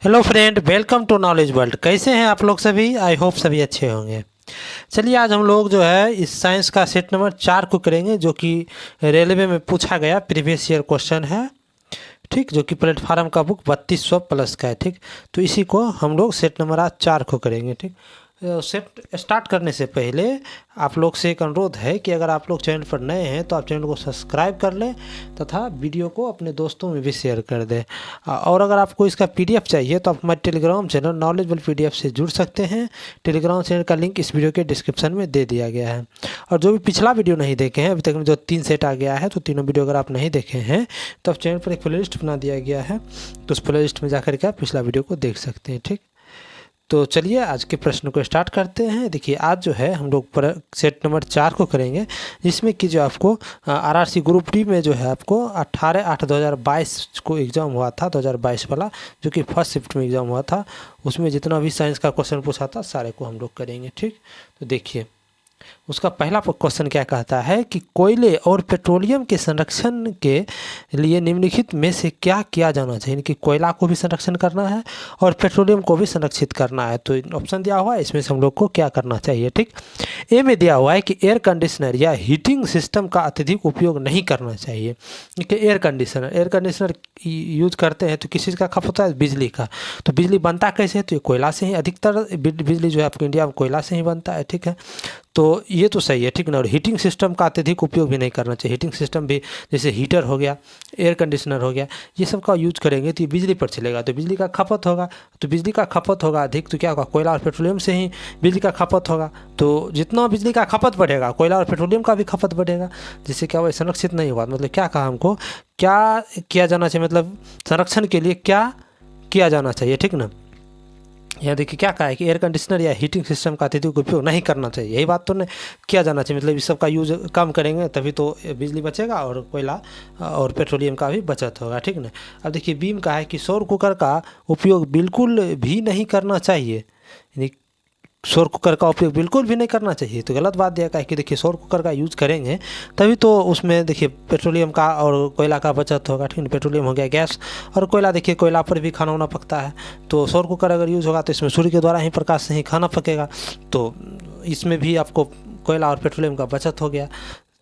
Hello friend, welcome to knowledge world. कैसे हैं आप लोग सभी? आई होप सभी अच्छे होंगे। चलिए आज हम लोग जो है इस साइंस का सेट नंबर 4 को करेंगे, जो कि रेलवे में पूछा गया प्रीवियस ईयर क्वेश्चन है। ठीक, जो कि प्लेटफार्म का बुक 3200 प्लस का है। ठीक, तो इसी को हम लोग सेट नंबर आज 4 को करेंगे। ठीक, सेट स्टार्ट करने से पहले आप लोग से एक अनुरोध है कि अगर आप लोग चैनल पर नए हैं तो आप चैनल को सब्सक्राइब कर लें तथा वीडियो को अपने दोस्तों में भी शेयर कर दें। और अगर आपको इसका पीडीएफ चाहिए तो आप हमारे टेलीग्राम चैनल नॉलेजबल पीडीएफ से जुड़ सकते हैं। टेलीग्राम चैनल का लिंक इस वीडियो के डिस्क्रिप्शन में दे दिया गया है। और जो भी पिछला वीडियो नहीं देखे हैं अभी तक में, जो 3 सेट आ गया है, तो तीनों वीडियो अगर आप नहीं देखे हैं तो आप चैनल पर एक प्ले लिस्ट बना दिया गया है, तो उस प्ले लिस्ट में जाकर के आप पिछला वीडियो को देख सकते हैं। ठीक, तो चलिए आज के प्रश्न को स्टार्ट करते हैं। देखिए आज जो है हम लोग सेट नंबर 4 को करेंगे, जिसमें कि जो आपको आरआरसी ग्रुप डी में जो है आपको 18/8/2022 को एग्ज़ाम हुआ था, 2022 वाला, जो कि फर्स्ट शिफ्ट में एग्ज़ाम हुआ था। उसमें जितना भी साइंस का क्वेश्चन पूछा था सारे को हम लोग करेंगे। ठीक, तो देखिए उसका पहला क्वेश्चन क्या कहता है कि कोयले और पेट्रोलियम के संरक्षण के लिए निम्नलिखित में से क्या किया जाना चाहिए। कि कोयला को भी संरक्षण करना है और पेट्रोलियम को भी संरक्षित करना है। तो ऑप्शन दिया हुआ है, इसमें से हम लोग को क्या करना चाहिए। ठीक, ए में दिया हुआ है कि एयर कंडीशनर या हीटिंग सिस्टम का अत्यधिक उपयोग नहीं करना चाहिए। कि एयर कंडीशनर यूज करते हैं तो किस चीज़ का खपत होता है? बिजली का। तो बिजली बनता कैसे है? तो ये कोयला से ही, अधिकतर बिजली जो है आपके इंडिया में कोयला से ही बनता है। ठीक है, तो ये तो सही है। ठीक ना। और हीटिंग सिस्टम का अत्यधिक उपयोग भी नहीं करना चाहिए। हीटिंग सिस्टम भी जैसे हीटर हो गया, एयर कंडीशनर हो गया, ये सब का यूज करेंगे तो ये बिजली पर चलेगा, तो बिजली का खपत होगा। तो बिजली का खपत होगा अधिक, तो क्या होगा? कोयला और पेट्रोलियम से ही बिजली का खपत होगा। तो जितना बिजली का खपत बढ़ेगा कोयला और पेट्रोलियम का भी खपत बढ़ेगा, जिससे क्या हुआ? संरक्षित नहीं हुआ। मतलब क्या कहा हमको, क्या किया जाना चाहिए, मतलब संरक्षण के लिए क्या किया जाना चाहिए। ठीक ना। यहाँ देखिए क्या कहा है कि एयर कंडीशनर या हीटिंग सिस्टम का अत्यधिक उपयोग नहीं करना चाहिए। यही बात तो नहीं, किया जाना चाहिए। मतलब इस सब का यूज कम करेंगे तभी तो बिजली बचेगा और कोयला और पेट्रोलियम का भी बचत होगा। ठीक ना। अब देखिए बीम का है कि सौर कुकर का उपयोग बिल्कुल भी नहीं करना चाहिए। यानी सौर कुकर का उपयोग बिल्कुल भी नहीं करना चाहिए। तो गलत बात दिया है कि देखिए सौर कुकर का यूज़ करेंगे तभी तो उसमें देखिए पेट्रोलियम का और कोयला का बचत होगा। ठीक है, पेट्रोलियम हो गया गैस, और कोयला देखिए कोयला पर भी खाना वाना पकता है। तो सौर कुकर अगर यूज़ होगा तो इसमें सूर्य के द्वारा ही प्रकाश से ही खाना पकेगा, तो इसमें भी आपको कोयला और पेट्रोलियम का बचत हो गया।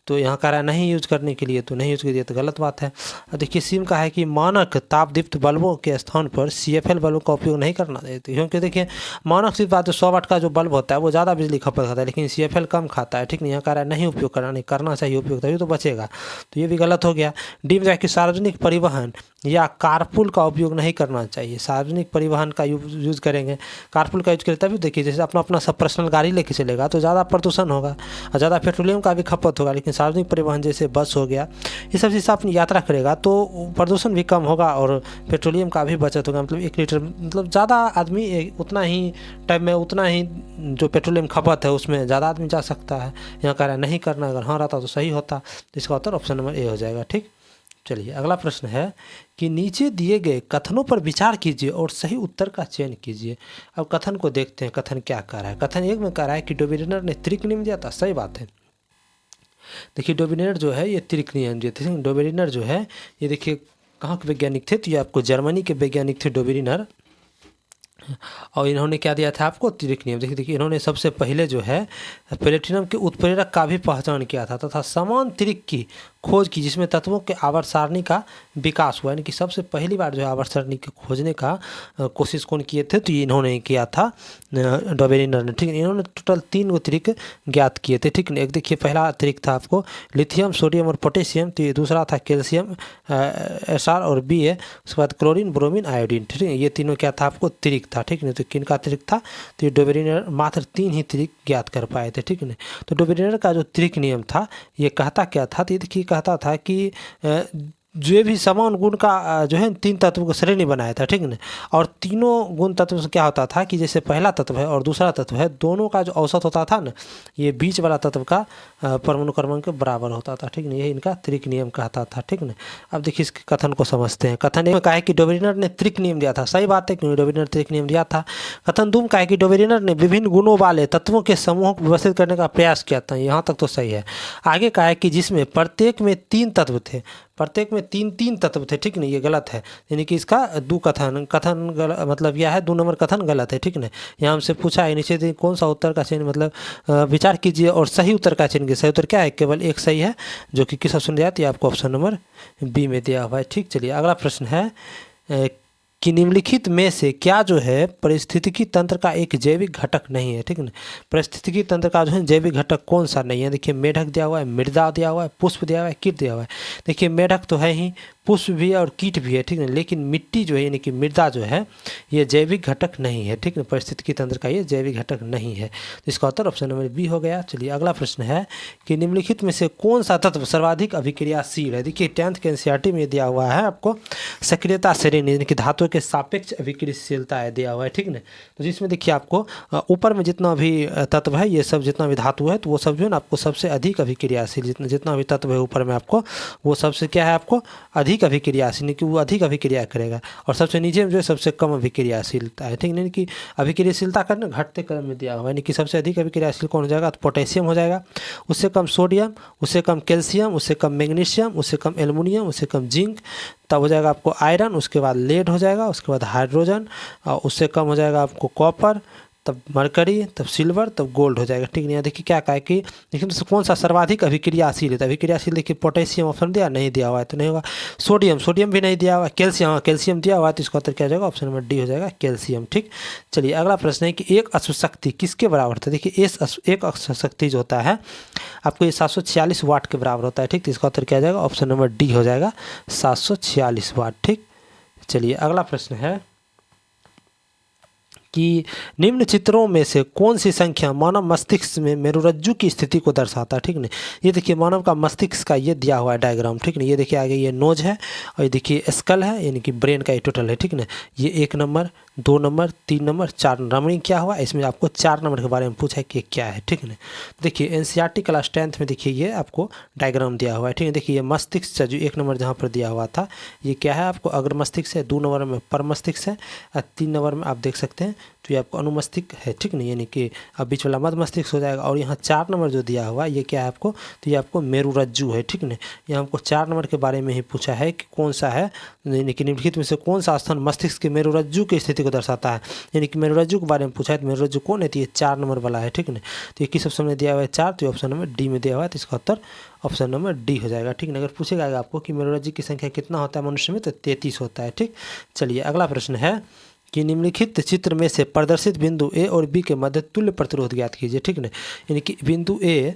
तो यहाँ कह रहा है नहीं यूज करने के लिए, तो नहीं यूज कीजिए, तो गलत बात है। देखिए सीम का है कि मानक तापदीप्त बल्बों के स्थान पर CFL बल्बों का उपयोग नहीं करना चाहिए। क्योंकि देखिए मानक सी बात है, 100 वाट का जो बल्ब होता है वो ज़्यादा बिजली खपत खाता है, लेकिन CFL कम खाता है। ठीक नहीं, यहाँ कह रहा है नहीं उपयोग करना, नहीं करना चाहिए उपयोग, तभी तो बचेगा। तो ये भी गलत हो गया। डी में कि सार्वजनिक परिवहन या कारपूल का उपयोग नहीं करना चाहिए। सार्वजनिक परिवहन का यूज़ करेंगे, कारपूल का यूज करें तभी देखिए जैसे अपना सब पर्सनल गाड़ी लेके चलेगा तो ज़्यादा प्रदूषण होगा और ज़्यादा पेट्रोलियम का भी खपत होगा। लेकिन सार्वजनिक परिवहन जैसे बस हो गया, ये सब चीज़ अपनी यात्रा करेगा तो प्रदूषण भी कम होगा और पेट्रोलियम का भी बचत होगा। मतलब 1 लीटर, मतलब ज़्यादा आदमी उतना ही टाइम में उतना ही जो पेट्रोलियम खपत है उसमें ज़्यादा आदमी जा सकता है। यहाँ कह रहा है नहीं करना, अगर हाँ रहता तो सही होता। तो इसका उत्तर ऑप्शन नंबर ए हो जाएगा। ठीक, चलिए अगला प्रश्न है कि नीचे दिए गए कथनों पर विचार कीजिए और सही उत्तर का चयन कीजिए। अब कथन को देखते हैं, कथन क्या कह रहा है। कथन 1 में कह रहा है कि डोबिनेटर ने त्रिक नियम दिया था। सही बात है। देखिए डोबिनेटर जो है ये त्रिक नियम दिए थे। डोबिनेटर जो है ये देखिए कहाँ के वैज्ञानिक थे? तो ये आपको जर्मनी के वैज्ञानिक थे डोबिनेटर, और इन्होंने क्या दिया था आपको? त्रिक नियम। देखिए इन्होंने सबसे पहले जो है प्लेटिनम के उत्प्रेरक का भी पहचान किया था तथा समान त्रिक की खोज की जिसमें तत्वों के आवर्त सारणी का विकास हुआ। यानी कि सबसे पहली बार जो है आवर्त सारणी के खोजने का कोशिश कौन किए थे? तो ये इन्होंने किया था, डोबेरिनर ने। ठीक है, इन्होंने टोटल 3 गो त्रिक ज्ञात किए थे। ठीक है, एक देखिए पहला त्रिक था आपको लिथियम, सोडियम और पोटेशियम। तो ये दूसरा था कैल्शियम, SR और BA। उसके बाद क्लोरीन, ब्रोमीन, आयोडीन। ठीक है, ये तीनों क्या था आपको? त्रिक था। ठीक है, तो किन का त्रिक था? तो ये डोबेरिनर मात्र 3 ही त्रिक ज्ञात कर पाए थे। ठीक है, तो डोबेरिनर का जो त्रिक नियम था ये कहता क्या था? तो ये देखिए कहता था कि जो भी समान गुण का जो है 3 तत्व को श्रेणी बनाया था। ठीक है, और तीनों गुण तत्व से क्या होता था कि जैसे पहला तत्व है और दूसरा तत्व है, दोनों का जो औसत होता था ना, ये बीच वाला तत्व का परमाणु क्रमांक के बराबर होता था, ठीक ना। यही इनका त्रिक नियम कहता था, ठीक ना। अब देखिए इसके कथन को समझते हैं। कथन एक में कहा है कि डोबेरिनर ने त्रिक नियम दिया था, सही बात है, क्योंकि डोबेरिनर त्रिक नियम दिया था। कथन दो में कहा है कि डोबेरिनर ने विभिन्न गुणों वाले तत्वों के समूह को व्यवस्थित करने का प्रयास किया था, यहाँ तक तो सही है। आगे कहा है कि जिसमें प्रत्येक में 3 तत्व थे, प्रत्येक में 3 तत्व थे, ठीक ना, ये गलत है। यानी कि इसका दो कथन मतलब यह है 2 नंबर कथन गलत है, ठीक ना। यहाँ हमसे पूछा है नीचे कौन सा उत्तर का चयन, मतलब विचार कीजिए और सही उत्तर का चयन कीजिए। सही उत्तर क्या है, केवल एक सही है, जो कि किस ऑप्शन में दिया है, आपको ऑप्शन नंबर बी में दिया हुआ है, ठीक। चलिए अगला प्रश्न है कि निम्नलिखित में से क्या जो है पारिस्थितिकी तंत्र का एक जैविक घटक नहीं है, ठीक ना। पारिस्थितिकी तंत्र का जो है जैविक घटक कौन सा नहीं है, देखिए मेढक दिया हुआ है, मृदा दिया हुआ है, पुष्प दिया हुआ है, कीट दिया हुआ है। देखिए मेढक तो है ही, पुष्प भी है और कीट भी है, ठीक है, लेकिन मिट्टी जो है यानी कि मृदा जो है ये जैविक घटक नहीं है, ठीक है। पारिस्थितिकी तंत्र का ये जैविक घटक नहीं है, तो इसका उत्तर ऑप्शन नंबर बी हो गया। चलिए अगला प्रश्न है कि निम्नलिखित में से कौन सा तत्व सर्वाधिक अभिक्रियाशील है। देखिए 10th के एनसीईआरटी में दिया हुआ है आपको सक्रियता श्रेणी, यानी कि धातुओं के सापेक्ष अभिक्रियाशीलता है दिया हुआ है, ठीक ना। तो जिसमें देखिए आपको ऊपर में जितना भी तत्व है, ये सब जितना भी धातु है, तो वो सब जो है ना आपको सबसे अधिक अभिक्रियाशील, जितना भी तत्व है ऊपर में आपको, वो सबसे क्या है, आपको अधिक अभिक्रियाशील, कि वो अधिक अभिक्रिया करेगा। और सबसे नीचे में जो है सबसे कम अभिक्रियाशीलता है, ठीक है। कि अभिक्रियाशीलता का ना घटते क्रम में दिया हुआ है, यानी कि सबसे अधिक अभिक्रियाशील कौन हो जाएगा, तो पोटेशियम हो जाएगा, उससे कम सोडियम, उससे कम कैल्शियम, उससे कम मैग्नीशियम, उससे कम एल्युमिनियम, उससे कम जिंक, तब हो जाएगा आपको आयरन, उसके बाद लेड हो जाएगा, उसके बाद हाइड्रोजन, और उससे कम हो जाएगा आपको कॉपर, तब मरकरी, तब सिल्वर, तब गोल्ड हो जाएगा, ठीक नहीं। देखिए क्या कहा है कि देखिए तो कौन सा सर्वाधिक अभिक्रियाशील है, तो अभिक्रियाशील देखिए पोटेशियम ऑप्शन दिया, नहीं दिया हुआ है तो नहीं होगा। सोडियम भी नहीं दिया हुआ है। कैल्शियम दिया हुआ है, तो इसका उत्तर क्या हो जाएगा, ऑप्शन नंबर डी हो जाएगा, कैल्शियम, ठीक। चलिए अगला प्रश्न है कि एक अश्वशक्ति किसके बराबर होता है। देखिए एक अश्वशक्ति जो होता है आपको ये 746 वाट के बराबर होता है, ठीक। तो इसका उत्तर क्या हो जाएगा, ऑप्शन नंबर डी हो जाएगा, 746 वाट, ठीक। चलिए अगला प्रश्न है कि निम्न चित्रों में से कौन सी संख्या मानव मस्तिष्क में मेरुरज्जु की स्थिति को दर्शाता है, ठीक नहीं। ये देखिए मानव का मस्तिष्क का ये दिया हुआ है डायग्राम, ठीक नहीं। ये देखिए आगे ये नोज है और ये देखिए स्कल है, यानी कि ब्रेन का ये टोटल है, ठीक ना। ये 1 नंबर, 2 नंबर, 3 नंबर, 4 नंबरिंग क्या हुआ, इसमें आपको 4 नंबर के बारे में पूछा है कि क्या है, ठीक है। देखिए एनसीईआरटी क्लास 10th में देखिए ये आपको डायग्राम दिया हुआ है, ठीक है। देखिए ये मस्तिष्क से जो 1 नंबर जहाँ पर दिया हुआ था, ये क्या है आपको अग्र मस्तिष्क है, 2 नंबर में पर मस्तिष्क है, और 3 नंबर में आप देख सकते हैं तो ये आपको अनुमस्तिष्क है, ठीक नहीं, यानी कि अब बीच वाला मध्य मस्तिष्क हो जाएगा। और यहाँ 4 नंबर जो दिया हुआ ये क्या है आपको, तो ये आपको मेरुरज्जु है, ठीक नहीं। यहाँ हमको 4 नंबर के बारे में ही पूछा है कि कौन सा है, यानी कि निम्नलिखित में से कौन सा स्थान मस्तिष्क के मेरुरज्जु की स्थिति को दर्शाता है, यानी कि मेरुरज्जु के बारे में पूछा है। तो मेरुरज्जु कौन है, तो ये 4 नंबर वाला है, ठीक नहीं। तो ये किस ऑप्शन में दिया हुआ है, 4, तो ऑप्शन नंबर डी में दिया हुआ है, तो इसका उत्तर ऑप्शन नंबर डी हो जाएगा, ठीक है। अगर पूछेगा आपको कि मेरुरज्जु की संख्या कितना होता है मनुष्य में, तो 33 होता है, ठीक। चलिए अगला प्रश्न है कि निम्नलिखित चित्र में से प्रदर्शित बिंदु ए और बी के मध्य तुल्य प्रतिरोध ज्ञात कीजिए, ठीक है। यानी कि बिंदु ए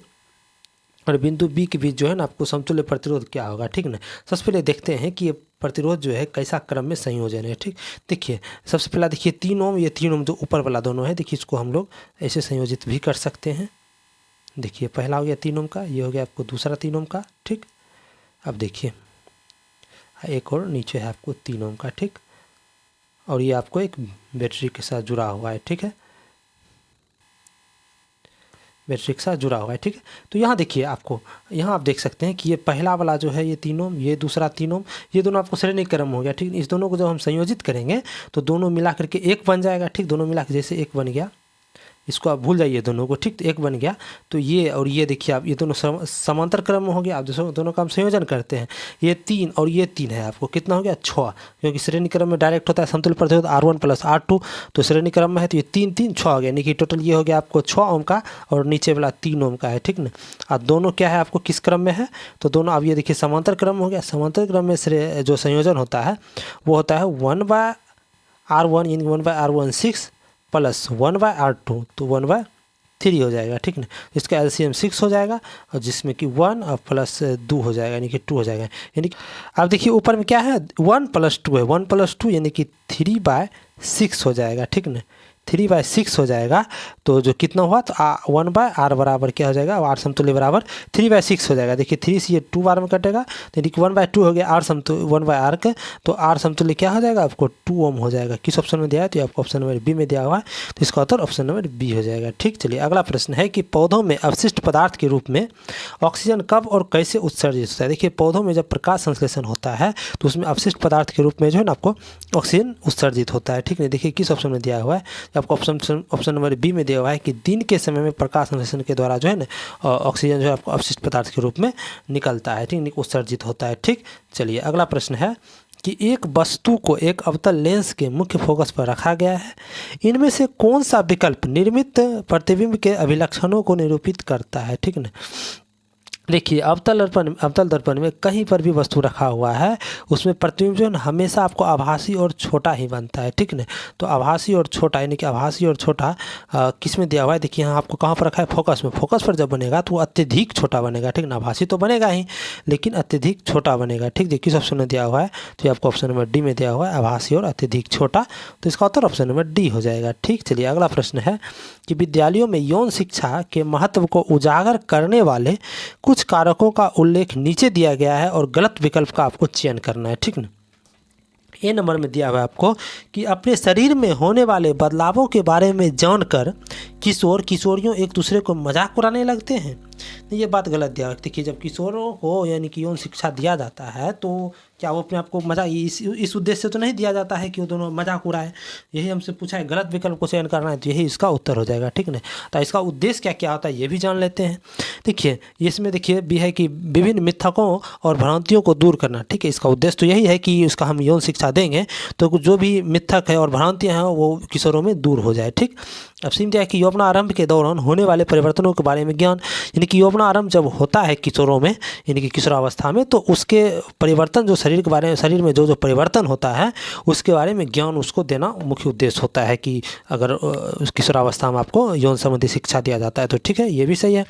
और बिंदु बी के बीच जो है ना आपको समतुल्य प्रतिरोध क्या होगा, ठीक ना। सबसे पहले देखते हैं कि ये प्रतिरोध जो है कैसा क्रम में संयोजन है, ठीक। देखिए सबसे पहला देखिए 3 ओम, ये 3 ओम जो ऊपर वाला दोनों है, देखिए इसको हम लोग ऐसे संयोजित भी कर सकते हैं। देखिए पहला हो गया 3 ओम का, ये हो गया आपको दूसरा 3 ओम का, ठीक। अब देखिए एक और नीचे है आपको 3 ओम का, ठीक। और ये आपको एक बैटरी के साथ जुड़ा हुआ है, ठीक है, बैटरी के साथ जुड़ा हुआ है, ठीक है। तो यहाँ देखिए आपको, यहाँ आप देख सकते हैं कि ये पहला वाला जो है ये 3 ओम, ये दूसरा 3 ओम, ये दोनों आपको श्रेणी क्रम हो गया, ठीक। इस दोनों को जब हम संयोजित करेंगे तो दोनों मिला करके एक बन जाएगा, ठीक। दोनों मिला के जैसे एक बन गया, इसको आप भूल जाइए दोनों को, ठीक। तो एक बन गया, तो ये और ये देखिए आप ये दोनों समांतर क्रम में हो गया। आप दोनों का हम संयोजन करते हैं, ये 3 और ये 3 है, आपको कितना हो गया 6, क्योंकि श्रेणी क्रम में डायरेक्ट होता है समतुल्य प्रतिरोध R1 + R2, तो श्रेणी क्रम में है तो ये 3 3 6 हो गया, यानी कि टोटल ये हो गया आपको 6 ओम का और नीचे वाला 3 ओम का है, ठीक ना। और दोनों क्या है आपको किस क्रम में है, तो दोनों अब ये देखिए समांतर क्रम हो गया। समांतर क्रम में जो संयोजन होता है वो होता है 1/R1, यानी 1/R16 प्लस 1/R2, तो 1/3 हो जाएगा, ठीक ना। इसका एलसीएम 6 हो जाएगा और जिसमें कि 1 और प्लस 2 हो जाएगा, यानी कि 2 हो जाएगा। यानी कि अब देखिए ऊपर में क्या है 1 + 2 है, 1 + 2 यानी कि 3/6 हो जाएगा, ठीक ना। 3/6 हो जाएगा। तो जो कितना हुआ तो 1/r बराबर क्या हो जाएगा, आर समतुल्य बराबर 3/6 हो जाएगा। देखिए 3 से ये 2 बार में कटेगा तो यानी कि 1/2 हो गया, आर समतुल्य 1/r का, तो आर समतुल्य क्या हो जाएगा आपको 2 ओम हो जाएगा। किस ऑप्शन में दिया है, तो आपको ऑप्शन नंबर बी में दिया हुआ है, तो इसका उत्तर ऑप्शन नंबर बी हो जाएगा। ठीक, चलिए अगला प्रश्न है कि पौधों में अवशिष्ट पदार्थ के रूप में ऑक्सीजन कब और कैसे उत्सर्जित होता है। देखिए पौधों में जब प्रकाश संश्लेषण होता है तो उसमें अवशिष्ट पदार्थ के रूप में जो है ना आपको ऑक्सीजन उत्सर्जित होता है। ठीक है, देखिए किस ऑप्शन में दिया हुआ है, आपको ऑप्शन नंबर बी में दिया हुआ है कि दिन के समय में प्रकाश संश्लेषण के द्वारा जो है ना ऑक्सीजन जो है आपको अवशिष्ट पदार्थ के रूप में निकलता है, ठीक, उत्सर्जित होता है। ठीक, चलिए अगला प्रश्न है कि एक वस्तु को एक अवतल लेंस के मुख्य फोकस पर रखा गया है, इनमें से कौन सा विकल्प निर्मित प्रतिबिंब के अभिलक्षणों को निरूपित करता है। ठीक ना, देखिए अवतल दर्पण में कहीं पर भी वस्तु रखा हुआ है उसमें प्रतिबिंब जो है ना हमेशा आपको आभासी और छोटा ही बनता है। ठीक ना, तो आभासी और छोटा यानी कि आभासी और छोटा किस में दिया हुआ है, देखिए यहाँ आपको कहाँ पर रखा है, फोकस में। फोकस पर जब बनेगा तो वो अत्यधिक छोटा बनेगा। ठीक ना, आभासी तो बनेगा ही लेकिन अत्यधिक छोटा बनेगा। ठीक, देखिए किस ऑप्शन में दिया हुआ है, तो आपको ऑप्शन नंबर डी में दिया हुआ है, आभासी और अत्यधिक छोटा, तो इसका उत्तर ऑप्शन नंबर डी हो जाएगा। ठीक, चलिए अगला प्रश्न है कि विद्यालयों में यौन शिक्षा के महत्व को उजागर करने वाले कुछ कारकों का उल्लेख नीचे दिया गया है और गलत विकल्प का आपको चयन करना है। ठीक ना, ए नंबर में दिया हुआ है आपको कि अपने शरीर में होने वाले बदलावों के बारे में जानकर किशोर किशोरियों एक दूसरे को मजाक उड़ाने लगते हैं। ये बात गलत दिया है। देखिए जब किशोरों को यानी कि यौन शिक्षा दिया जाता है तो क्या वो अपने आप को मजाक इस उद्देश्य से तो नहीं दिया जाता है कि वो दोनों मजाक उड़ाए। यही हमसे पूछा है, गलत विकल्प को चयन करना है, तो यही इसका उत्तर हो जाएगा। ठीक है, तो इसका उद्देश्य क्या क्या होता है ये भी जान लेते हैं। देखिए इसमें देखिए भी है कि विभिन्न मिथकों और भ्रांतियों को दूर करना। ठीक है, इसका उद्देश्य तो यही है कि उसका हम यौन शिक्षा देंगे तो जो भी मिथक है और भ्रांतियाँ हैं वो किशोरों में दूर हो जाए। ठीक, अब सीन क्या है कि यौवनारंभ के दौरान होने वाले परिवर्तनों के बारे में ज्ञान, यानी कि यौवनारंभ जब होता है किशोरों में यानी कि किशोरावस्था में, तो उसके परिवर्तन जो शरीर के बारे में, शरीर में जो परिवर्तन होता है उसके बारे में ज्ञान उसको देना मुख्य उद्देश्य होता है कि अगर किशोरावस्था में आपको यौन संबंधी शिक्षा दिया जाता है तो ठीक है, ये भी सही है।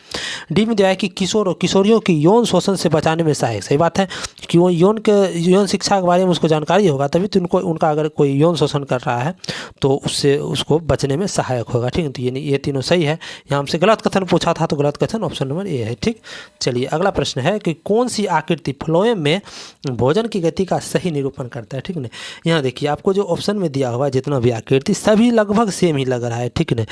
डी में दिया है कि किशोर और किशोरियों की यौन शोषण से बचाने में सहायक। सही बात है कि वो यौन शिक्षा के बारे में उसको जानकारी होगा तभी तो उनका अगर कोई यौन शोषण कर रहा है तो उससे उसको बचने में सहायक होगा। ठीक है, तो ये तीनों सही है। यहाँ हमसे गलत कथन पूछा था तो गलत कथन ऑप्शन नंबर ए है। ठीक, चलिए अगला प्रश्न है कि कौन सी आकृति फ्लोएम में भोजन की गति का सही निरूपण करता है। ठीक है, यहाँ देखिए आपको जो ऑप्शन में दिया हुआ है जितना भी आकृति सभी लगभग सेम ही लग रहा है। ठीक है,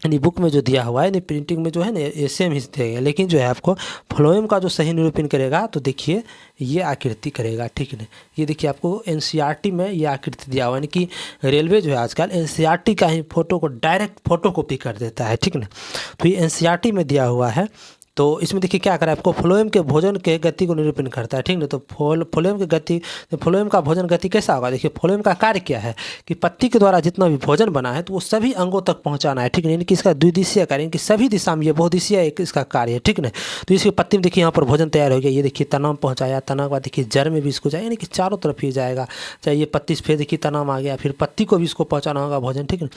यानी बुक में जो दिया हुआ है, प्रिंटिंग में जो है ना ये सेम ही देगा, लेकिन जो है आपको फ्लोएम का जो सही निरूपण करेगा तो देखिए ये आकृति करेगा। ठीक है, ये देखिए आपको एनसीईआरटी में ये आकृति दिया हुआ है, यानी कि रेलवे जो है आजकल एनसीईआरटी का ही फोटो को डायरेक्ट फोटो कॉपी कर देता है। ठीक है, तो ये एनसीईआरटी में दिया हुआ है। तो इसमें देखिए क्या करा है आपको, फ्लोएम के भोजन के गति को निरूपण करता है। ठीक है, तो फ्लोएम की गति, फ्लोएम का भोजन गति कैसा होगा, देखिए फ्लोएम का कार्य क्या है कि पत्ती के द्वारा जितना भी भोजन बना है तो वो सभी अंगों तक पहुंचाना है। ठीक है, यानी कि इसका द्विदिशीय कार्य, यानी कि सभी दिशा में ये बहुदिशीय एक इसका कार्य है। ठीक है, तो इसकी पत्ती में देखिए यहाँ पर भोजन तैयार हो गया, ये देखिए तना पहुँचाया, तना के बाद देखिए जड़ में भी इसको जाए, यानी कि चारों तरफ ही जाएगा। चाहे ये पत्ती से फिर देखिए तना आ गया, फिर पत्ती को भी इसको पहुँचाना होगा भोजन। ठीक है,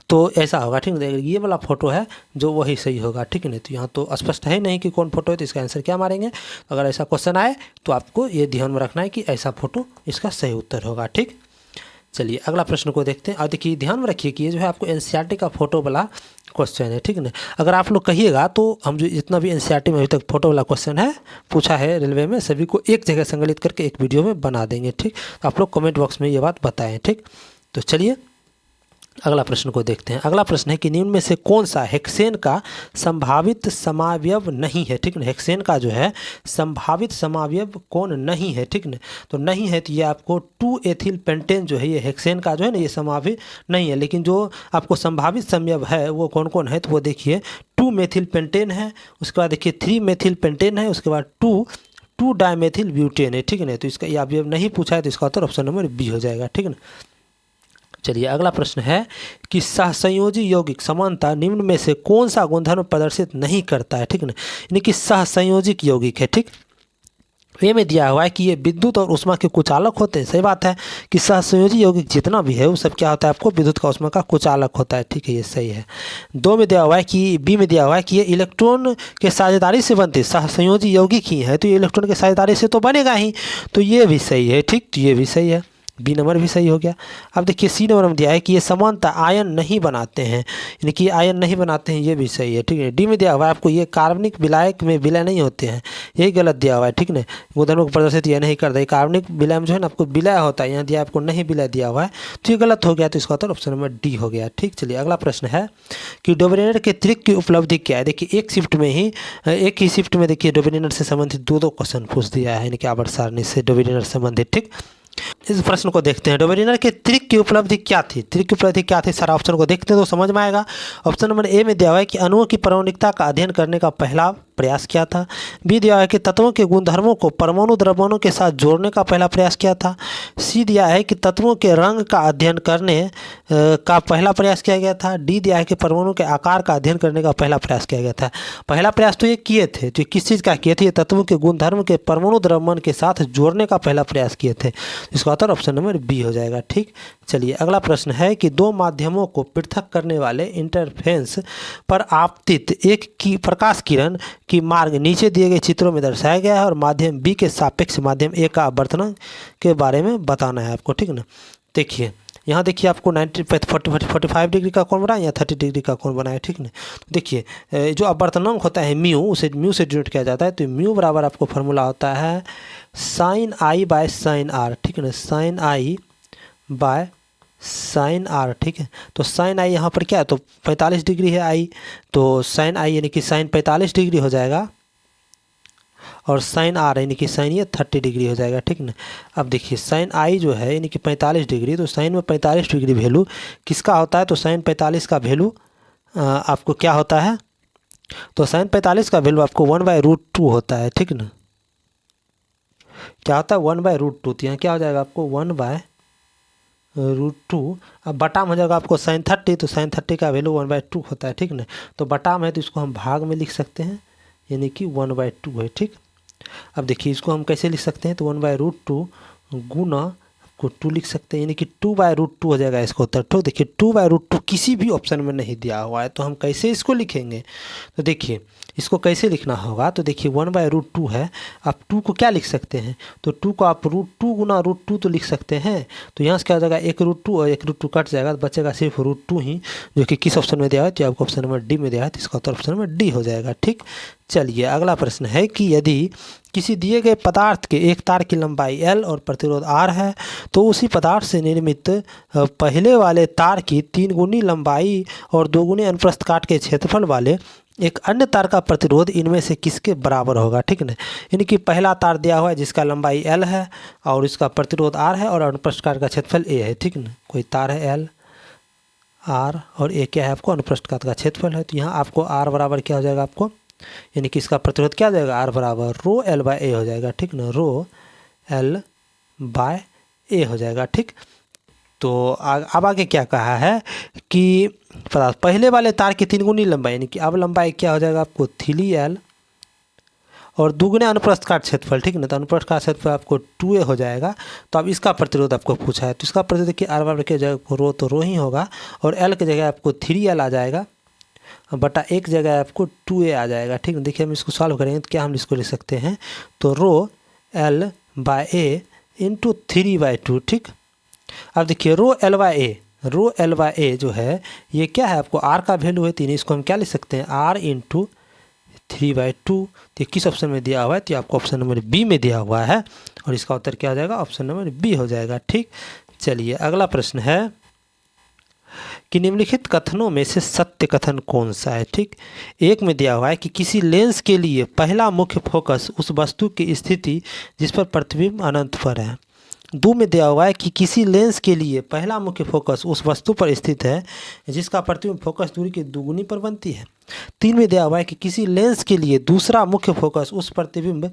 तो ऐसा होगा। ठीक है, ये वाला फोटो है जो वही सही होगा। ठीक है, तो यहाँ तो स्पष्ट है नहीं कि कौन फोटो है, तो इसका आंसर क्या मारेंगे। अगर ऐसा क्वेश्चन आए तो आपको ये ध्यान में रखना है कि ऐसा फोटो इसका सही उत्तर होगा। ठीक, चलिए अगला प्रश्न को देखते हैं। और देखिए ध्यान में रखिए कि ये जो है आपको एनसीईआरटी का फोटो वाला क्वेश्चन है। ठीक है, अगर आप लोग कहिएगा तो हम जो जितना भी एनसीईआरटी में अभी तक फोटो वाला क्वेश्चन है पूछा है रेलवे में, सभी को एक जगह संकलित करके एक वीडियो में बना देंगे। ठीक, तो आप लोग कमेंट बॉक्स में ये बात बताएं। ठीक, तो चलिए अगला प्रश्न को देखते हैं। अगला प्रश्न है कि निम्न में से कौन सा हेक्सेन का संभावित समावयव नहीं है। ठीक है, हेक्सेन का जो है संभावित समावयव कौन नहीं है। ठीक है, तो नहीं है तो ये आपको 2 एथिल पेंटेन जो है ये हेक्सेन का जो है ना ये समावयव नहीं है, लेकिन जो आपको संभावित समावयव है वो कौन कौन है, तो वो देखिए 2 मेथिल पेंटेन है, उसके बाद देखिए 3 मेथिल पेंटेन है, उसके बाद 2 डायमेथिल ब्यूटेन है। ठीक है, तो इसका ये अवयव नहीं पूछा है तो इसका उत्तर ऑप्शन नंबर बी हो जाएगा। ठीक है, चलिए अगला प्रश्न है कि सहसंयोजी यौगिक समानता निम्न में से कौन सा गुणधर्म प्रदर्शित नहीं करता है। ठीक है, यानी कि सहसंयोजिक यौगिक है। ठीक, ये में दिया हुआ है कि ये विद्युत और ऊष्मा के कुचालक होते हैं। सही बात है कि सहसंयोजी यौगिक जितना भी है वो सब क्या होता है आपको विद्युत का ऊष्मा का कुचालक होता है। ठीक है, ये सही है। 2 में दिया हुआ है कि बी में दिया हुआ है कि ये इलेक्ट्रॉन के साझेदारी से बनते सहसंयोजी यौगिक ही है, तो ये इलेक्ट्रॉन के साझेदारी से तो बनेगा ही, तो ये भी सही है। ठीक, तो ये भी सही है। बी नंबर भी सही हो गया। अब देखिए सी नंबर में दिया है कि ये समानता आयन नहीं बनाते हैं, यानी कि आयन नहीं बनाते हैं, ये भी सही है, ठीक है। डी में दिया हुआ है आपको ये कार्बनिक विलायक में विलय नहीं होते हैं, यही गलत दिया हुआ है, ठीक है। गुणधर्मों को प्रदर्शित यह नहीं करता, कार्बनिक विलय में जो है ना आपको विलय होता है, यहाँ दिया आपको नहीं विलय दिया हुआ है, तो ये गलत हो गया। तो इसका उत्तर ऑप्शन नंबर डी हो गया, ठीक। चलिए अगला प्रश्न है कि डोबरेनर के त्रिक की उपलब्धि क्या है। देखिए एक ही शिफ्ट में देखिए डोबरेनर से संबंधित दो क्वेश्चन पूछ दिया है, यानी कि आवर्त सारणी से डोबरेनर से संबंधित, ठीक। इस प्रश्न को देखते हैं, डोबरेनर के त्रिक की उपलब्धि क्या थी। त्रिक की उपलब्धि क्या थी, सारा ऑप्शन को देखते हैं तो समझ में आएगा। ऑप्शन नंबर ए में दिया हुआ है कि अणुओं की परमाणुकता का अध्ययन करने का पहला प्रयास किया था। बी दिया है कि तत्वों के गुणधर्मों को परमाणु द्रव्यों के साथ जोड़ने का पहला प्रयास किया था। सी दिया है कि तत्वों के रंग का अध्ययन करने का पहला प्रयास किया गया था। डी दिया है कि परमाणु के आकार का अध्ययन करने का पहला प्रयास किया गया था। पहला प्रयास तो ये किए थे, जो किस चीज़ का किए थे, ये तत्वों के गुणधर्म के परमाणु द्रव्यमान के साथ जोड़ने का पहला प्रयास किए थे। इसका उत्तर ऑप्शन नंबर बी हो जाएगा, ठीक। चलिए अगला प्रश्न है कि दो माध्यमों को पृथक करने वाले इंटरफेरेंस पर आपतित एक की प्रकाश किरण की मार्ग नीचे दिए गए चित्रों में दर्शाया गया है और माध्यम बी के सापेक्ष माध्यम ए का अपवर्तन के बारे में बताना है आपको, ठीक ना। देखिए यहाँ देखिए आपको 45 डिग्री का कोण बनाया या 30 डिग्री का कोण बनाया, ठीक ना। तो देखिए जो अपवर्तनांक होता है म्यू, उसे म्यू से डिनोट किया जाता है, तो म्यू बराबर आपको फार्मूला होता है sine i by sine r, ठीक है ना, sine i by sine r, ठीक है। तो साइन आई यहाँ पर क्या है, तो 45 डिग्री है आई, तो साइन आई यानी कि साइन 45 डिग्री हो जाएगा और साइन आर यानी कि साइन ये 30 डिग्री हो जाएगा, ठीक ना। अब देखिए साइन आई जो है यानी कि 45 डिग्री, तो साइन में 45 डिग्री वैल्यू किसका होता है, तो साइन 45 का वैल्यू आपको क्या होता है, तो साइन 45 का वैल्यू आपको 1/√2 होता है, ठीक ना। क्या होता है 1/√2, तो यहाँ क्या हो जाएगा आपको 1/√2। अब बटा में हो जाएगा आपको साइन 30, तो साइन 30 का वैल्यू 1/2 होता है, ठीक ना। तो बटा में है तो इसको हम भाग में लिख सकते हैं, यानी कि 1/2 है, ठीक। अब देखिए इसको हम कैसे लिख सकते हैं, तो 1/√2 गुना को 2 लिख सकते हैं, यानी कि 2/√2 हो जाएगा इसको उत्तर। तो देखिए 2/√2 किसी भी ऑप्शन में नहीं दिया हुआ है, तो हम कैसे इसको लिखेंगे, तो देखिए इसको कैसे लिखना होगा, तो देखिए 1/√2 है, आप 2 को क्या लिख सकते हैं, तो 2 को आप √2 गुना √2 तो लिख सकते हैं। तो यहाँ से क्या हो जाएगा 1√2 और 1√2 कट जाएगा, तो बचेगा सिर्फ √2 ही, जो कि किस ऑप्शन में दिया है, तो आपको ऑप्शन नंबर डी में दिया है, तो इसका उत्तर ऑप्शन नंबर डी हो जाएगा, ठीक। चलिए अगला प्रश्न है कि यदि किसी दिए गए पदार्थ के एक तार की लंबाई L और प्रतिरोध R है, तो उसी पदार्थ से निर्मित पहले वाले तार की 3 गुनी लंबाई और 2 गुनी अनुप्रस्थ काट के क्षेत्रफल वाले एक अन्य तार का प्रतिरोध इनमें से किसके बराबर होगा, ठीक ना। यानी कि पहला तार दिया हुआ है जिसका लंबाई L है और इसका प्रतिरोध R है और अनुप्रस्थ काट का क्षेत्रफल A है, ठीक ना। कोई तार है L R और A क्या है आपको अनुप्रस्थ काट का क्षेत्रफल है, तो यहाँ आपको R बराबर क्या हो जाएगा आपको, यानी कि इसका प्रतिरोध क्या हो जाएगा R बराबर ρL/A हो जाएगा, ठीक ना, ρL/A हो जाएगा, ठीक। तो अब आगे क्या कहा है कि पहले वाले तार की 3 गुनी लंबाई, यानी कि अब लंबाई क्या हो जाएगा आपको 3L और 2 गुना अनुप्रस्थ काट क्षेत्रफल, ठीक ना। तो अनुप्रस्थ काट क्षेत्रफल आपको 2A हो जाएगा। तो अब इसका प्रतिरोध आपको पूछा है, तो इसका प्रतिरोध देखिए R बराबर की जगह रो तो रो ही होगा और L की जगह आपको 3L आ जाएगा बटा एक जगह आपको 2A आ जाएगा, ठीक है। देखिए हम इसको सॉल्व करेंगे तो क्या हम इसको लिख सकते हैं, तो ρL/A इंटू 3/2, ठीक। अब देखिए ρL/A जो है ये क्या है आपको R का वैल्यू है 3, इसको हम क्या लिख सकते हैं R इंटू 3/2। तो किस ऑप्शन में दिया हुआ है, तो आपको ऑप्शन नंबर बी में दिया हुआ है और इसका उत्तर क्या हो जाएगा, ऑप्शन नंबर बी हो जाएगा, ठीक। चलिए अगला प्रश्न है कि निम्नलिखित कथनों में से सत्य कथन कौन सा है, ठीक। एक में दिया हुआ है कि किसी लेंस के लिए पहला मुख्य फोकस उस वस्तु की स्थिति जिस पर प्रतिबिंब अनंत पर है। 2 में दिया हुआ है कि किसी लेंस के लिए पहला मुख्य फोकस उस वस्तु पर स्थित है जिसका प्रतिबिंब फोकस दूरी की दुगुनी पर बनती है। 3 में दिया हुआ है कि किसी लेंस के लिए दूसरा मुख्य फोकस उस प्रतिबिंब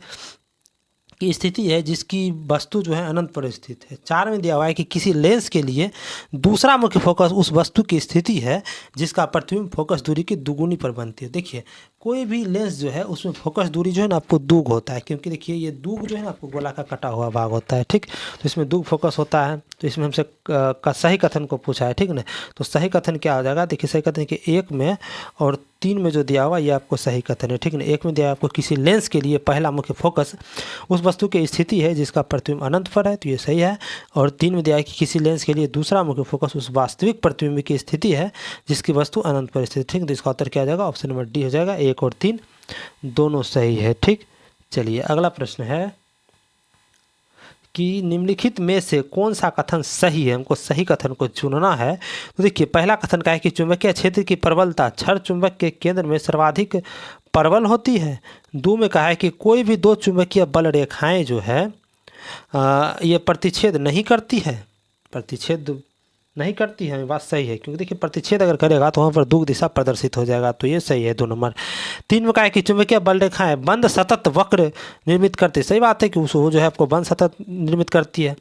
की स्थिति है जिसकी वस्तु जो है अनंत पर स्थित है। 4 में दिया हुआ है कि किसी लेंस के लिए दूसरा मुख्य फोकस उस वस्तु की स्थिति है जिसका प्रतिबिंब फोकस दूरी की दुगुनी पर बनती है। देखिए कोई भी लेंस जो है उसमें फोकस दूरी जो है ना आपको दुग होता है, क्योंकि देखिए ये दुग जो है ना आपको गोला का कटा हुआ भाग होता है, ठीक। तो इसमें दुग फोकस होता है, तो इसमें हमसे सही कथन को पूछा है, ठीक ना। तो सही कथन क्या हो जाएगा, देखिए सही कथन कि 1 में और 3 में जो दिया हुआ ये आपको सही कथन है, ठीक है। 1 में दिया आपको किसी लेंस के लिए पहला मुख्य फोकस उस वस्तु की स्थिति है जिसका प्रतिबिंब अनंत पर है, तो ये सही है। और 3 में दिया है कि किसी लेंस के लिए दूसरा मुख्य फोकस उस वास्तविक प्रतिबिंब की स्थिति है जिसकी वस्तु अनंत पर स्थित है, ठीक है। तो इसका उत्तर क्या आ जाएगा, ऑप्शन नंबर डी हो जाएगा। 1 और 3 दोनों सही है, ठीक। चलिए अगला प्रश्न है कि निम्नलिखित में से कौन सा कथन सही है, हमको सही कथन को चुनना है। तो देखिए पहला कथन का है कि चुंबकीय क्षेत्र की प्रबलता क्षण चुंबक के केंद्र में सर्वाधिक प्रबल होती है। 2 में कहा है कि कोई भी 2 चुंबकीय बल रेखाएं जो है ये प्रतिच्छेद नहीं करती है, प्रतिच्छेद नहीं करती है, बात सही है, क्योंकि देखिए प्रतिच्छेद अगर करेगा तो वहाँ पर दूर दिशा प्रदर्शित हो जाएगा, तो ये सही है 2 नंबर। 3 में कहा है कि चुंबकीय बल रेखाएं बंद सतत वक्र निर्मित करती है, सही बात है कि वो जो है आपको बंद सतत निर्मित करती है।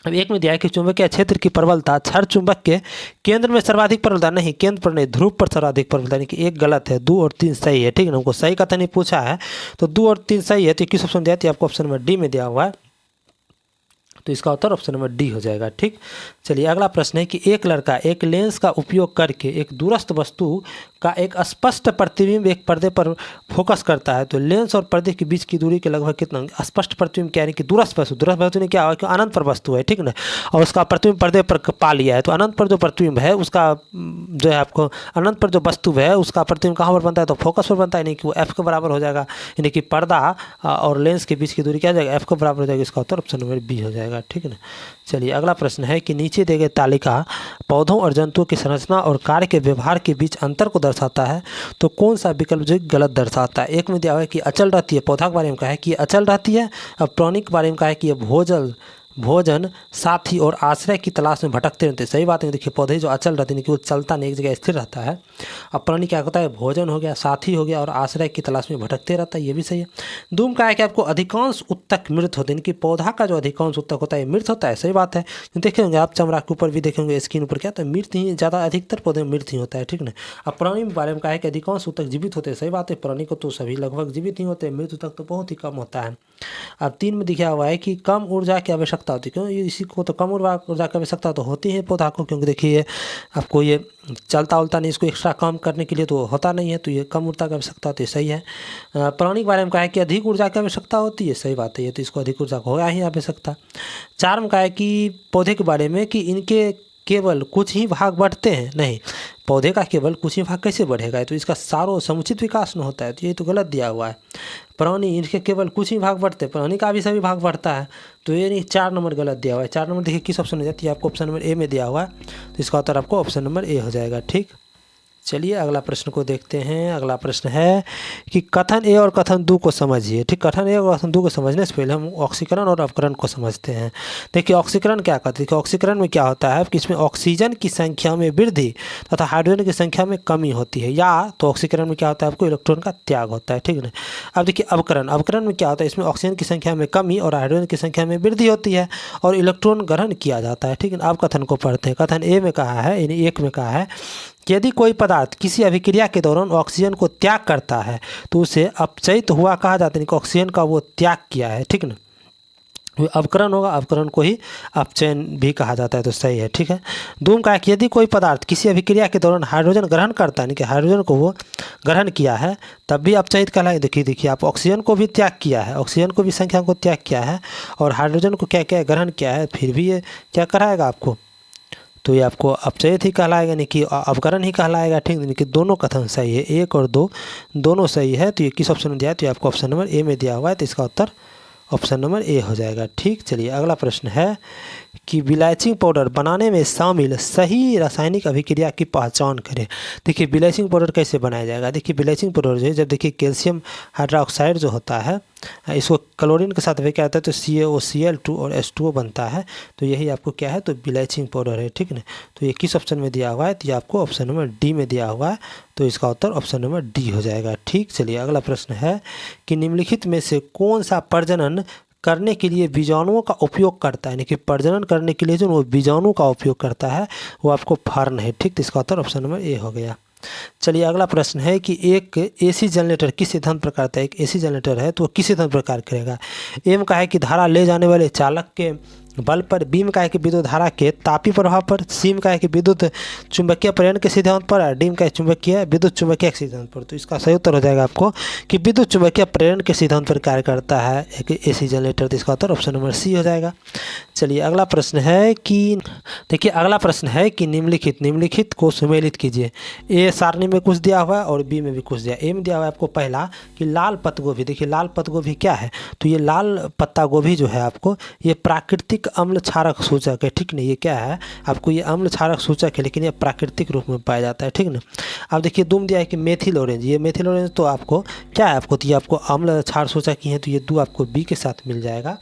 अब 1 में दिया है कि चुंबकीय क्षेत्र की प्रबलता क्षण चुंबक के केंद्र में सर्वाधिक प्रबलता, नहीं केंद्र पर नहीं ध्रुव पर सर्वाधिक प्रबलता, यानी कि 1 गलत है, 2 और 3 सही है, ठीक है। हमको सही कथन नहीं पूछा है, तो 2 और 3 सही है, तो किस ऑप्शन दिया है, आपको ऑप्शन नंबर डी में दिया हुआ है, तो इसका उत्तर ऑप्शन नंबर डी हो जाएगा, ठीक। चलिए अगला प्रश्न है कि एक लड़का एक लेंस का उपयोग करके एक दूरस्थ वस्तु का एक स्पष्ट प्रतिबिंब एक पर्दे पर फोकस करता है, तो लेंस और पर्दे के बीच की दूरी के लगभग कितना, स्पष्ट प्रतिबिंब क्या है कि दूरस्थ वस्तु ने क्या हुआ कि अनंत पर वस्तु है, ठीक ना, और उसका प्रतिबिंब पर्दे पर पा लिया है, तो अनंत पर जो प्रतिबिंब है उसका जो है आपको अनंत पर जो वस्तु है उसका प्रतिबिंब कहाँ पर बनता है, तो फोकस पर बनता है, यानी कि वो एफ के बराबर हो जाएगा, यानी कि पर्दा और लेंस के बीच की दूरी क्या हो जाएगा, एफ के बराबर हो जाएगा, इसका उत्तर ऑप्शन नंबर बी हो जाएगा, ठीक है ना। चलिए अगला प्रश्न है कि नीचे दी गई तालिका पौधों और जंतुओं की संरचना और कार्य के व्यवहार के बीच अंतर को दर्शाता है, तो कौन सा विकल्प जो गलत दर्शाता है। 1 में दिया हुआ है कि अचल रहती है, पौधा के बारे में कहा है कि अचल रहती है, और प्राणी के बारे में कहा है कि ये भोजन साथी और आश्रय की तलाश में भटकते रहते हैं, सही बात है। देखिए पौधे जो अचल रहते हैं कि वो चलता नहीं, एक जगह स्थिर रहता है। अब प्राणी क्या होता है, भोजन हो गया, साथी हो गया और आश्रय की तलाश में भटकते रहता है, ये भी सही है। दूम का है कि आपको अधिकांश उत्तक मृत होते हैं, इनकी पौधा का जो अधिकांश उत्तक होता है मृत होता है, सही बात है। देखेंगे आप चमड़ा के ऊपर भी देखेंगे, स्किन ऊपर क्या, तो मृत ही ज़्यादा, अधिकतर पौधे मृत ही होता है, ठीक ना। अब प्राणी के बारे में कहा है कि अधिकांश उत्तक जीवित होते हैं, सही बात है। प्राणी को तो सभी लगभग जीवित ही होते हैं, मृत उत्तक तो बहुत ही कम होता है। अब 3 में दिखा हुआ है कि कम ऊर्जा की आवश्यकता होती है, क्यों इसी को तो कम ऊर्जा की आवश्यकता तो होती है पौधा को, क्योंकि देखिए आपको ये चलता उलता नहीं, इसको एक्स्ट्रा काम करने के लिए तो होता नहीं है, तो ये कम ऊर्जा की आवश्यकता होती है, सही है। प्राणी के बारे में कहा है कि अधिक ऊर्जा की आवश्यकता होती है, सही बात है, ये तो इसको अधिक ऊर्जा होगा ही आवश्यकता। 4 में कहा है कि पौधे के बारे में कि इनके केवल कुछ ही भाग बढ़ते हैं, नहीं पौधे का केवल कुछ ही भाग कैसे बढ़ेगा, तो इसका सारो समुचित विकास न होता है, तो ये तो गलत दिया हुआ है। प्राणी इनके केवल कुछ ही भाग बढ़ते हैं, प्राणी का भी सभी भाग बढ़ता है, तो ये नहीं 4 नंबर गलत दिया हुआ है। 4 नंबर देखिए किस ऑप्शन में जाती है, आपको ऑप्शन नंबर ए में दिया हुआ है, तो इसका उत्तर आपको ऑप्शन नंबर ए हो जाएगा, ठीक। चलिए अगला प्रश्न को देखते हैं। अगला प्रश्न है कि कथन ए और कथन 2 को समझिए, ठीक। कथन ए और कथन 2 को समझने से पहले हम ऑक्सीकरण और अपकरण को समझते हैं। देखिए ऑक्सीकरण क्या कहते हैं, देखिए ऑक्सीकरण में क्या होता है कि इसमें ऑक्सीजन की संख्या में वृद्धि तथा हाइड्रोजन की संख्या में कमी होती है, या तो ऑक्सीकरण में क्या होता है आपको इलेक्ट्रॉन का त्याग होता है, ठीक है ना। अब देखिए अवकरण में क्या होता है, इसमें ऑक्सीजन की संख्या में कमी और हाइड्रोजन की संख्या में वृद्धि होती है और इलेक्ट्रॉन ग्रहण किया जाता है, ठीक है। अब कथन को पढ़ते हैं। कथन ए में कहा है, यानी 1 में कहा है कि यदि कोई पदार्थ किसी अभिक्रिया के दौरान ऑक्सीजन को त्याग करता है तो उसे अपचयित हुआ कहा जाता है, कि ऑक्सीजन का वो त्याग किया है, ठीक ना। अवकरण होगा, अवकरण को ही अपचयन भी कहा जाता है, तो सही है, ठीक है। दूम का है कि यदि कोई पदार्थ किसी अभिक्रिया के दौरान हाइड्रोजन ग्रहण करता है, यानी कि हाइड्रोजन को वो ग्रहण किया है, तब भी अपचयित कहलाएगा। देखिए आप ऑक्सीजन को भी त्याग किया है, ऑक्सीजन को भी संख्या को त्याग किया है और हाइड्रोजन को क्या क्या ग्रहण किया है, फिर भी ये क्या कराएगा आपको, तो ये आपको अपचयित ही कहलाएगा, यानी कि अवकरण ही कहलाएगा, ठीक। यानी कि दोनों कथन सही है, 1 और 2 दोनों सही है। तो ये किस ऑप्शन में दिया है, तो ये आपको ऑप्शन नंबर ए में दिया हुआ है, तो इसका उत्तर ऑप्शन नंबर ए हो जाएगा, ठीक। चलिए अगला प्रश्न है कि ब्लीचिंग पाउडर बनाने में शामिल सही रासायनिक अभिक्रिया की पहचान करें। देखिए ब्लीचिंग पाउडर कैसे बनाया जाएगा, देखिए ब्लीचिंग पाउडर जो है, जब देखिए कैल्शियम हाइड्रोक्साइड जो होता है इसको क्लोरीन के साथ में क्या होता है, तो CaOCl2 और H2O बनता है, तो यही आपको क्या है, तो ब्लीचिंग पाउडर है, ठीक ना। तो ये किस ऑप्शन में दिया हुआ है, तो ये आपको ऑप्शन नंबर डी में दिया हुआ है, तो इसका उत्तर ऑप्शन नंबर डी हो जाएगा, ठीक। चलिए अगला प्रश्न है कि निम्नलिखित में से कौन सा प्रजनन करने के लिए बीजाणुओं का उपयोग करता है, यानी कि प्रजनन करने के लिए जो वो बीजाणु का उपयोग करता है वो आपको फर्न है, ठीक। तो इसका उत्तर ऑप्शन नंबर ए हो गया। चलिए अगला प्रश्न है कि एक एसी जनरेटर किस सिद्धांत प्रकार का, एक एसी जनरेटर है तो किस सिद्धांत प्रकार करेगा। एम का है कि धारा ले जाने वाले चालक के बल्ब पर, बी में क्या है कि विद्युत धारा के तापीय प्रभाव पर, सी में क्या है कि विद्युत चुंबकीय प्रेरण के सिद्धांत पर, और डी में क्या है चुंबकीय विद्युत चुंबकीय के सिद्धांत पर। तो इसका सही उत्तर हो जाएगा आपको कि विद्युत चुंबकीय प्रेरण के सिद्धांत पर कार्य करता है एक एसी जनरेटर। तो इसका उत्तर ऑप्शन नंबर सी हो जाएगा। चलिए अगला प्रश्न है कि देखिए अगला प्रश्न है कि निम्नलिखित को सुमेलित कीजिए। ए सारणी में कुछ दिया हुआ है और बी में भी कुछ दिया। ए में दिया हुआ है आपको पहला कि लाल पत्ता गोभी। देखिए लाल पत्ता गोभी क्या है, तो ये लाल पत्ता गोभी जो है आपको ये प्राकृतिक अम्ल क्षारक सूचक है, ठीक नहीं। ये क्या है आपको, ये अम्ल क्षारक सूचक है, लेकिन ये प्राकृतिक रूप में पाया जाता है, ठीक ना। अब देखिए दो में दिया है कि मेथिल ऑरेंज। ये मेथिल ऑरेंज तो आपको क्या है आपको, तो ये आपको अम्ल क्षार सूचक ही है, तो ये दो आपको बी के साथ मिल जाएगा।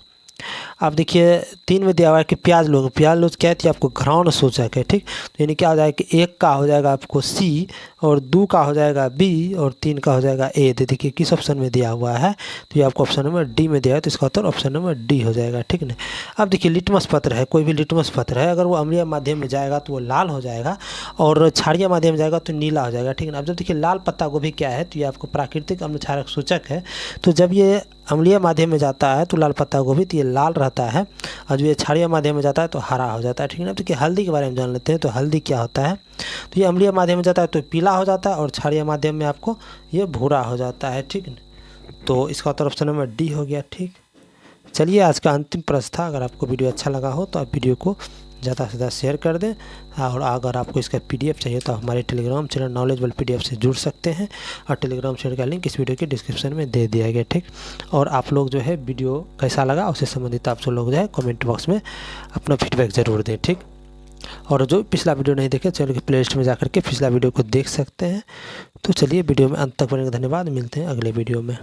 अब देखिए तीन में दिया हुआ है कि प्याज लोग क्या है, तो आपको घ्राण सूचक है, ठीक। तो यानी क्या हो जाएगा कि एक का हो जाएगा आपको सी, और दो का हो जाएगा बी, और तीन का हो जाएगा ए। तो देखिए किस ऑप्शन में दिया हुआ है, तो ये आपको ऑप्शन नंबर डी में दिया है, तो इसका उत्तर ऑप्शन नंबर डी हो जाएगा, ठीक ना। अब देखिए लिटमस पत्र है, कोई भी लिटमस पत्र है, अगर वो अम्लीय माध्यम में जाएगा तो वो लाल हो जाएगा, और क्षारीय माध्यम में जाएगा तो नीला हो जाएगा, ठीक ना। अब जब देखिए लाल पत्ता गोभी क्या है, तो ये आपको प्राकृतिक अम्ल क्षारक सूचक है, तो जब ये अम्लीय माध्यम में जाता है तो लाल पत्ता गोभी तो ये लाल रहता है, और जो ये क्षारीय माध्यम में जाता है तो हरा हो जाता है, ठीक है ना। तो हल्दी के बारे में जान लेते हैं। तो हल्दी क्या होता है, तो ये अम्लीय माध्यम में जाता है तो पीला हो जाता है, और क्षारीय माध्यम में आपको ये भूरा हो जाता है, ठीक है। तो इसका उत्तर ऑप्शन नंबर डी हो गया, ठीक। चलिए आज का अंतिम प्रश्न था। अगर आपको वीडियो अच्छा लगा हो तो आप वीडियो को ज़्यादा से ज़्यादा शेयर कर दें, और अगर आपको इसका PDF चाहिए तो हमारे टेलीग्राम चैनल नॉलेजेबल PDF से जुड़ सकते हैं, और टेलीग्राम चैनल का लिंक इस वीडियो के डिस्क्रिप्शन में दे दिया गया, ठीक। और आप लोग जो है वीडियो कैसा लगा उससे संबंधित आप सब लोग जो है कमेंट बॉक्स में अपना फीडबैक ज़रूर दें, ठीक। और जो पिछला वीडियो नहीं देखे चैनल के प्लेलिस्ट में जाकर के पिछला वीडियो को देख सकते हैं। तो चलिए वीडियो में अंत तक बने, धन्यवाद। मिलते हैं अगले वीडियो में।